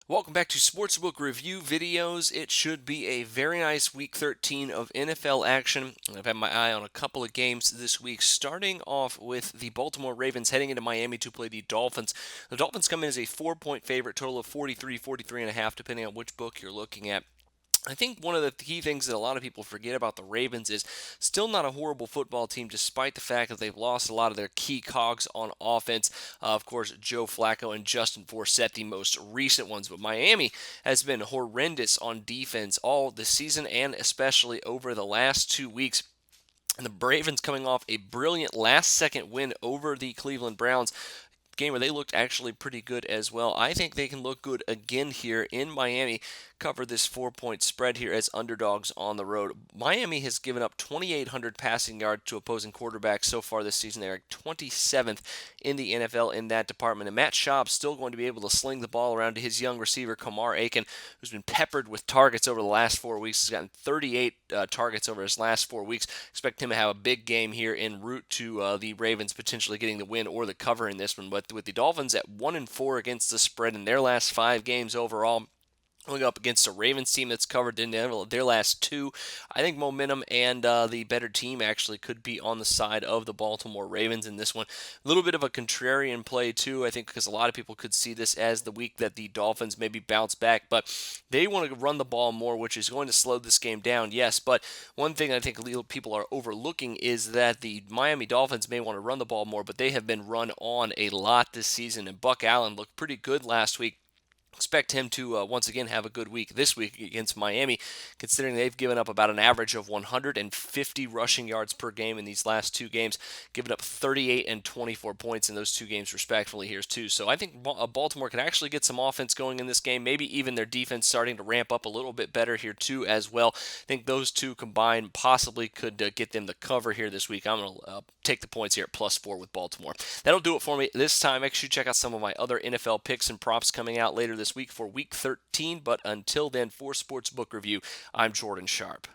Welcome back to Sportsbook Review Videos. It should be a very nice Week 13 of NFL action. I've had my eye on a couple of games this week, starting off with the Baltimore Ravens heading into Miami to play the Dolphins. The Dolphins come in as a 4-point favorite, total of 43, 43 and a half, depending on which book you're looking at. I think one of the key things that a lot of people forget about the Ravens is still not a horrible football team, despite the fact that they've lost a lot of their key cogs on offense. Of course, Joe Flacco and Justin Forsett, the most recent ones. But Miami has been horrendous on defense all this season and especially over the last 2 weeks. And the Ravens coming off a brilliant last second win over the Cleveland Browns, game where they looked actually pretty good as well. I think they can look good again here in Miami. Cover this 4-point spread here as underdogs on the road. Miami has given up 2,800 passing yards to opposing quarterbacks so far this season. They're 27th in the NFL in that department. And Matt Schaub's still going to be able to sling the ball around to his young receiver, Kamar Aiken, who's been peppered with targets over the last 4 weeks. He's gotten 38 targets over his last 4 weeks. Expect him to have a big game here en route to the Ravens potentially getting the win or the cover in this one. But with the Dolphins at 1-4 against the spread in their last 5 games overall, going up against a Ravens team that's covered in their last 2. I think momentum and the better team actually could be on the side of the Baltimore Ravens in this one. A little bit of a contrarian play, too, I think, because a lot of people could see this as the week that the Dolphins maybe bounce back, but they want to run the ball more, which is going to slow this game down, yes. But one thing I think people are overlooking is that the Miami Dolphins may want to run the ball more, but they have been run on a lot this season, and Buck Allen looked pretty good last week. Expect him to once again have a good week this week against Miami, considering they've given up about an average of 150 rushing yards per game in these last 2 games, giving up 38 and 24 points in those 2 games respectively here too. So I think Baltimore can actually get some offense going in this game, maybe even their defense starting to ramp up a little bit better here too as well. I think those two combined possibly could get them the cover here this week. I'm going to take the points here at +4 with Baltimore. That'll do it for me this time. Make sure you check out some of my other NFL picks and props coming out later this week for Week 13. But until then, for Sportsbook Review, I'm Jordan Sharp.